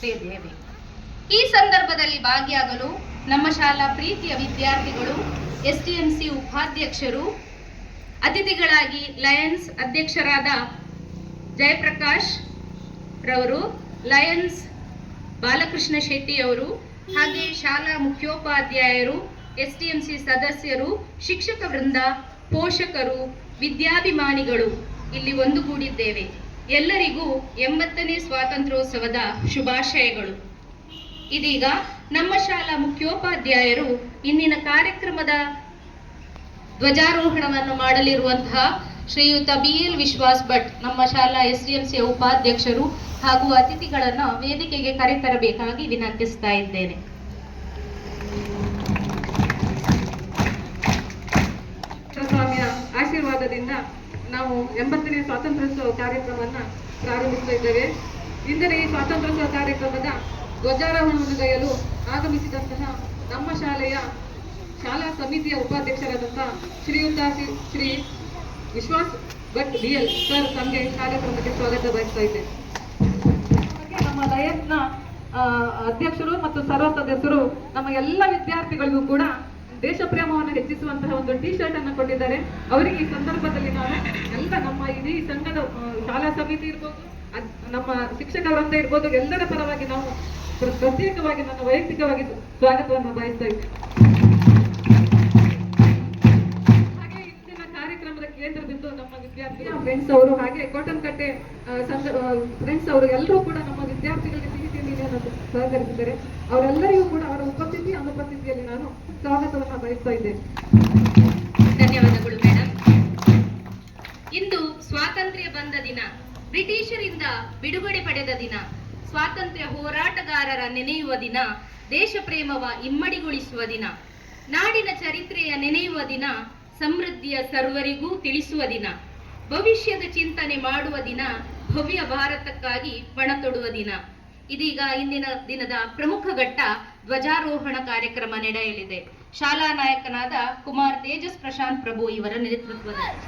ಆಚರಿಸುತ್ತಿದ್ದೇವೆ. ಈ ಸಂದರ್ಭದಲ್ಲಿ ಭಾಗಿಯಾಗಲು ನಮ್ಮ ಶಾಲಾ ಪ್ರೀತಿಯ ವಿದ್ಯಾರ್ಥಿಗಳು, ಎಸ್ಟಿಎಂಸಿ ಉಪಾಧ್ಯಕ್ಷರು, ಅತಿಥಿಗಳಾಗಿ ಲಯನ್ಸ್ ಅಧ್ಯಕ್ಷರಾದ ಜಯಪ್ರಕಾಶ್ ರವರು, ಲಯನ್ಸ್ ಬಾಲಕೃಷ್ಣ ಶೆಟ್ಟಿಯವರು, ಹಾಗೆ ಶಾಲಾ ಮುಖ್ಯೋಪಾಧ್ಯಾಯರು, ಎಸ್ಟಿಎಂಸಿ ಸದಸ್ಯರು, ಶಿಕ್ಷಕ ವೃಂದ, ಪೋಷಕರು, ವಿದ್ಯಾಭಿಮಾನಿಗಳು ಇಲ್ಲಿ ಒಂದುಗೂಡಿದ್ದೇವೆ. ಎಲ್ಲರಿಗೂ 80ನೇ ಸ್ವಾತಂತ್ರ್ಯೋತ್ಸವದ ಶುಭಾಶಯಗಳು. ಇದೀಗ ನಮ್ಮ ಶಾಲಾ ಮುಖ್ಯೋಪಾಧ್ಯಾಯರು ಇಂದಿನ ಕಾರ್ಯಕ್ರಮದ ಧ್ವಜಾರೋಹಣವನ್ನು ಮಾಡಲಿರುವಂತಹ ಶ್ರೀಯುತ BL ವಿಶ್ವಾಸ್ ಭಟ್, ನಮ್ಮ ಶಾಲಾ ಎಸ್ಡಿಎಂಸಿಯ ಉಪಾಧ್ಯಕ್ಷರು ಹಾಗೂ ಅತಿಥಿಗಳನ್ನು ವೇದಿಕೆಗೆ ಕರೆತರಬೇಕಾಗಿ ವಿನಂತಿಸ್ತಾ ಇದ್ದೇನೆ. ಸ್ವಾಮಿಯ ಆಶೀರ್ವಾದದಿಂದ ನಾವು 80ನೇ ಸ್ವಾತಂತ್ರ್ಯೋತ್ಸವ ಕಾರ್ಯಕ್ರಮವನ್ನು ಪ್ರಾರಂಭಿಸ್ತಾ ಇದ್ದೇವೆ. ಇಂದಿನ ಈ ಸ್ವಾತಂತ್ರ್ಯೋತ್ಸವ ಕಾರ್ಯಕ್ರಮದ ಧ್ವಜಾರೋಹಣವನ್ನು ಗೈಯಲು ಆಗಮಿಸಿದಂತಹ ನಮ್ಮ ಶಾಲಾ ಸಮಿತಿಯ ಉಪಾಧ್ಯಕ್ಷರಾದಂತಹ ಶ್ರೀಯುತ ಶ್ರೀ ವಿಶ್ವಾಸ್ ಭಟ್ BL ಸರ್ ತಮಗೆ ಕಾರ್ಯಕ್ರಮಕ್ಕೆ ಸ್ವಾಗತ ಬಯಸ್ತಾ ಇದ್ದೇನೆ. ನಮ್ಮ ಲಯನ್ಸ್ನ ಅಧ್ಯಕ್ಷರು ಮತ್ತು ಸರ್ವ ಸದಸ್ಯರು ನಮ್ಮ ಎಲ್ಲ ವಿದ್ಯಾರ್ಥಿಗಳಿಗೂ ಕೂಡ ದೇಶ ಪ್ರೇಮವನ್ನು ಹೆಚ್ಚಿಸುವಂತಹ ಒಂದು ಟಿ ಶರ್ಟ್ ಅನ್ನು ಕೊಟ್ಟಿದ್ದಾರೆ. ಅವರಿಗೆ ಈ ಸಂದರ್ಭದಲ್ಲಿ ನಾನು ಎಲ್ಲ ನಮ್ಮ ಇಡೀ ಸಂಘದ ಶಾಲಾ ಸಮಿತಿ ಇರ್ಬೋದು, ನಮ್ಮ ಶಿಕ್ಷಕ ವೃಂದ ಇರ್ಬೋದು, ಎಲ್ಲರ ಪರವಾಗಿ ನಾವು ಪ್ರತ್ಯೇಕವಾಗಿ ನನ್ನ ವೈಯಕ್ತಿಕವಾಗಿ ಸ್ವಾಗತವನ್ನು ಬಯಸ್ತಾ ಇದ್ದೇನೆ. ಹಾಗೆ ಇಂದಿನ ಕಾರ್ಯಕ್ರಮದ ಕೇಂದ್ರ ಬಿಂದು ನಮ್ಮ ವಿದ್ಯಾರ್ಥಿಗಳ ಫ್ರೆಂಡ್ಸ್ ಅವರು, ಹಾಗೆ ಕೋಟನ್ಕಟ್ಟೆ ಫ್ರೆಂಡ್ಸ್ ಅವರು ಎಲ್ಲರೂ ಕೂಡ ನಮ್ಮ ವಿದ್ಯಾರ್ಥಿಗಳಿಗೆ ಸಿಹಿ ತಿಂಡಿಯನ್ನು ಸಹಕರಿಸಿದ್ದಾರೆ. ಅವರೆಲ್ಲರಿಗೂ ಕೂಡ ಅವರ ಉಪಸ್ಥಿತಿ ಅನುಪಸ್ಥಿತಿಯಲ್ಲಿ ನಾನು ಸ್ವಾಗತವನ್ನು ಬಯಸ್ತಾ ಇದ್ದೇನೆ. ಧನ್ಯವಾದಗಳು ಮೇಡಮ್. ಇಂದು ಸ್ವಾತಂತ್ರ್ಯ ಬಂದ ದಿನ, ಬ್ರಿಟಿಷರಿಂದ ಬಿಡುಗಡೆ ಪಡೆದ ದಿನ, ಸ್ವಾತಂತ್ರ್ಯ ಹೋರಾಟಗಾರರ ನೆನೆಯುವ ದಿನ, ದೇಶ ಪ್ರೇಮವ ಇಮ್ಮಡಿಗೊಳಿಸುವ ದಿನ, ನಾಡಿನ ಚರಿತ್ರೆಯ ನೆನೆಯುವ ದಿನ, ಸಮೃದ್ಧಿಯ ಸರ್ವರಿಗೂ ತಿಳಿಸುವ ದಿನ, ಭವಿಷ್ಯದ ಚಿಂತನೆ ಮಾಡುವ ದಿನ, ಭವ್ಯ ಭಾರತಕ್ಕಾಗಿ ಪಣ ತೊಡುವ ದಿನ. ಇದೀಗ ಇಂದಿನ ದಿನದ ಪ್ರಮುಖ ಘಟ್ಟ ಧ್ವಜಾರೋಹಣ ಕಾರ್ಯಕ್ರಮ ನಡೆಯಲಿದೆ. ಶಾಲಾ ನಾಯಕನಾದ ಕುಮಾರ್ ತೇಜಸ್ ಪ್ರಶಾಂತ್ ಪ್ರಭು ಇವರ ನೇತೃತ್ವದಲ್ಲಿ.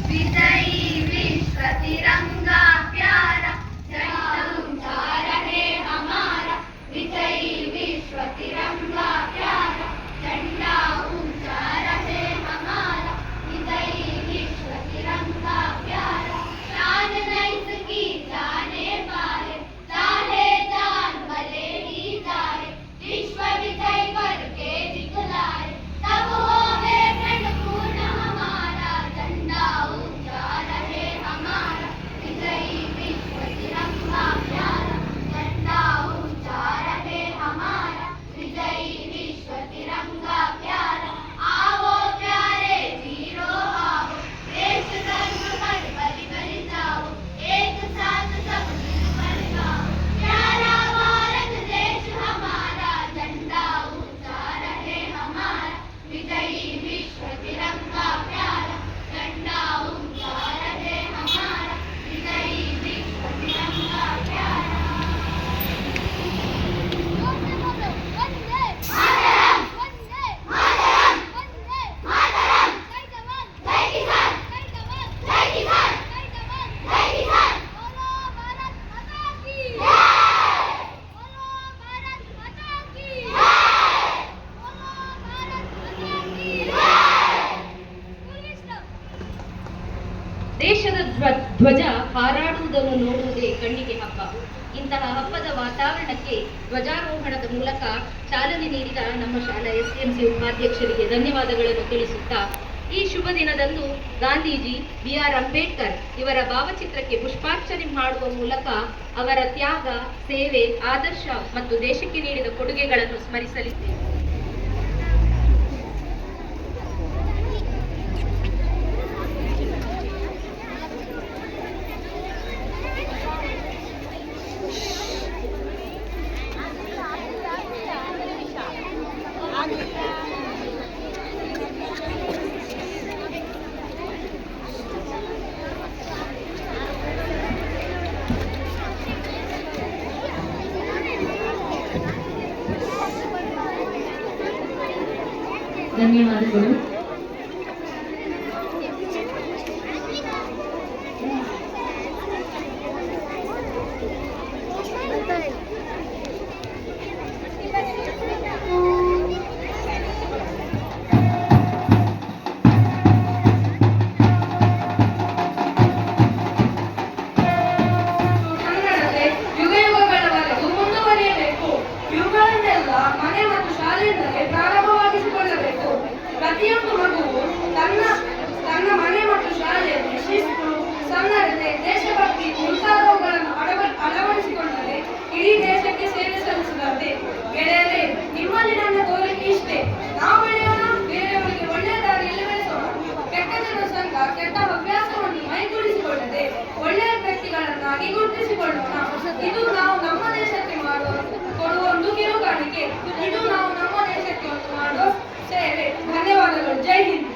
विजयी विश्व तिरंगा प्यारा झंडा ऊंचा रहे हमारा विजयी विश्व तिरंगा प्यारा झंडा ऊंचा रहे हमारा विजयी विश्व तिरंगा प्यारा शान नैस की जाने पाए चाहे जान भले ही जाए विश्व विजय करके दिखलाए तब होवे पूर्ण हमारा झंडा ऊंचा रहे हमारा विजयी विश्व तिरंगा प्यारा झंडा ऊंचा रहे हमारा विजयी विश्व तिरंगा प्यारा आओ प्यारे वीरों आओ देश धर्म पर बलि बलि जाओ एक साथ सब मिलकर गाओ प्यारा भारत देश हमारा झंडा ऊंचा रहे हमारा विजयी विश्व तिरंगा प्यारा झंडा ऊंचा रहे हमारा विजयी विश्व तिरंगा प्यारा ದೇಶದ ಧ್ವಜ ಹಾರಾಡುವುದನ್ನು ನೋಡುವುದೇ ಕಣ್ಣಿಗೆ ಹಬ್ಬ. ಇಂತಹ ಹಬ್ಬದ ವಾತಾವರಣಕ್ಕೆ ಧ್ವಜಾರೋಹಣದ ಮೂಲಕ ಚಾಲನೆ ನೀಡಿದ ನಮ್ಮ ಶಾಲಾ ಎಸ್ಎಂಸಿ ಉಪಾಧ್ಯಕ್ಷರಿಗೆ ಧನ್ಯವಾದಗಳನ್ನು ತಿಳಿಸುತ್ತಾ ಈ ಶುಭ ದಿನದಂದು ಗಾಂಧೀಜಿ, BR ಅಂಬೇಡ್ಕರ್ ಇವರ ಭಾವಚಿತ್ರಕ್ಕೆ ಪುಷ್ಪಾರ್ಚನೆ ಮಾಡುವ ಮೂಲಕ ಅವರ ತ್ಯಾಗ, ಸೇವೆ, ಆದರ್ಶ ಮತ್ತು ದೇಶಕ್ಕೆ ನೀಡಿದ ಕೊಡುಗೆಗಳನ್ನು ಸ್ಮರಿಸಲಿದ್ದೇವೆ. ಧನ್ಯವಾದಗಳು. ಪ್ರತಿಯೊಂದು ಮಗುವು ತನ್ನ ಮನೆ ಮತ್ತು ಶಾಲೆಯಲ್ಲಿ ಶಿಸ್ತು, ಸನ್ನಡತೆ, ದೇಶಭಕ್ತಿ ಮುಂತಾದವುಗಳನ್ನು ಅಳವಡಿಸಿಕೊಂಡರೆ ಇಡೀ ದೇಶಕ್ಕೆ ಸೇವೆ ಸಲ್ಲಿಸಿದಂತೆ. ಗೆಳೆಯರೇ, ನಿಮ್ಮಲ್ಲಿ ನನ್ನ ಕೋರಿಕೆ ಇಷ್ಟೇ: ನಾವು ಬೆಳೆಯೋಣ, ಬೇರೆಯವರಿಗೆ ಒಳ್ಳೆಯ ದಾರಿಯಲ್ಲಿ ಬೆಳೆಸೋಣ. ಕೆಟ್ಟ ಜನರ ಸಂಘ, ಕೆಟ್ಟ ಅಭ್ಯಾಸವನ್ನು ಮೈಗೂಡಿಸಿಕೊಳ್ಳದೆ ಒಳ್ಳೆಯ ವ್ಯಕ್ತಿಗಳನ್ನಾಗಿ ಗುರುತಿಸಿಕೊಳ್ಳೋಣ. ಇದು ನಾವು ನಮ್ಮ ದೇಶಕ್ಕೆ ಕೊಡುವ ಒಂದು ಕಿರುಕಾಣಿಕೆ. ಇದು ನಾವು ನಮ್ಮ ದೇಶಕ್ಕೆ ಮಾಡುವ ಸೇವೆ. ಧನ್ಯವಾದಗಳು. ಜೈ ಹಿಂದ್.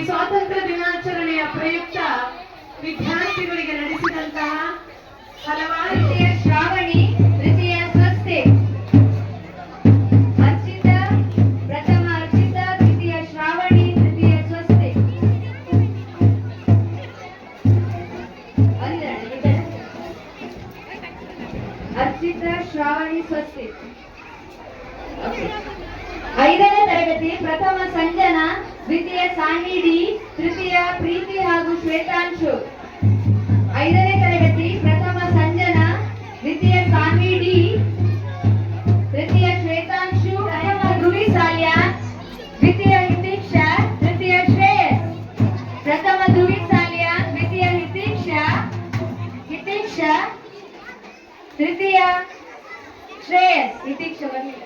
ಸ್ವಾತಂತ್ರ್ಯ ದಿನಾಚರಣೆಯ ಪ್ರಯುಕ್ತ ವಿದ್ಯಾರ್ಥಿಗಳಿಗೆ ನಡೆಸಿದಂತಹ ಹಲವಾರು ತೃತೀಯ ಶ್ರಾವಣಿ ತೃತೀಯ ಸ್ವಸ್ತಿ ಅರ್ಚಿತ ಪ್ರಥಮ ಅರ್ಚಿತ ದ್ವಿತೀಯ ಶ್ರಾವಣಿ ತೃತೀಯ ಸ್ವಸ್ತಿ ಅರ್ಚಿತ ಶ್ರಾವಣಿ ಸ್ವಸ್ತಿ. ಐದನೇ ತರಗತಿ ಪ್ರಥಮ ಸಂಜನಾ ದ್ವಿತೀಯ ಸಾಹಿಡಿ ತೃತೀಯ ಪ್ರೀತಿ ಹಾಗೂ ಶ್ವೇತಾಂಶು. ಐದನೇ ತರಗತಿ ಪ್ರಥಮ ಸಂಜನಾ ದ್ವಿತೀಯ ಸಾಹಿಡಿ ತೃತೀಯ ಶ್ವೇತಾಂಶು ಪ್ರಥಮ ಧ್ರುವಿ ಸಾಲ್ಯ ದ್ವಿತೀಯ ಹಿತೀಕ್ಷಾ ತೃತೀಯ ಶ್ರೇಯಸ್. ಪ್ರಥಮ ಧ್ರುವಿ ಸಾಲ್ಯ ದ್ವಿತೀಯ ಹಿತೀಕ್ಷಾ ತೃತೀಯ ಶ್ರೇಯಸ್. ಹಿತೀಕ್ಷಾ ಬರಲಿಲ್ಲ.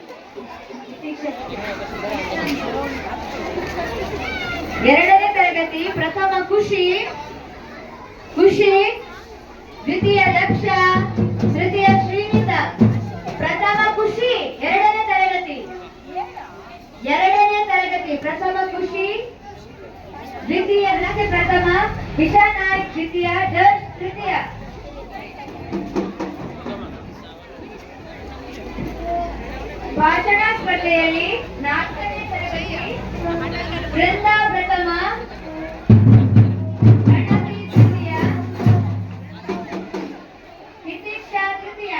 ಎರಡನೇ ತರಗತಿ ಪ್ರಥಮ ಖುಷಿ ದ್ವಿತೀಯ ಲಕ್ಷ್ಯ ತೃತೀಯ ಶ್ರೀನಿತ. ಪ್ರಥಮ ಖುಷಿ ಎರಡನೇ ತರಗತಿ ಪ್ರಥಮ ಖುಷಿ ದ್ವಿತೀಯ ಲಕ್ಷ್ಯ ಪ್ರಥಮ ವಿಶಾ ನಾಯ್ಕ್ ದ್ವಿತೀಯ ಜಸ್ ತೃತೀಯ. ಭಾಷಣ ಸ್ಪರ್ಧೆಯಲ್ಲಿ ನಾಲ್ಕನೇ ತರಗತಿ ವೃಂದ ಪ್ರಥಮ ಗಣಪತಿ ತೃತೀಯ ಹಿತೀಕ್ಷಾ ತೃತೀಯ.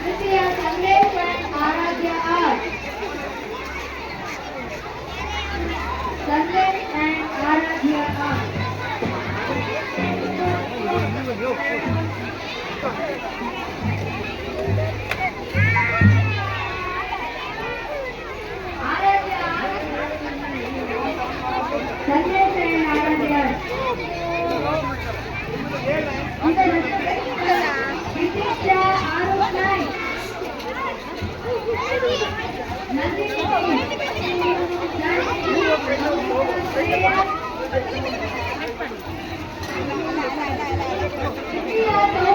तृतीय संदेश आराध्य आर्ट. संदेश एंड आराध्य आर्ट. आराध्य आर्ट संदेश एंड आराध्य आर्ट. हितीक्षा आरोप नाईक तृतीय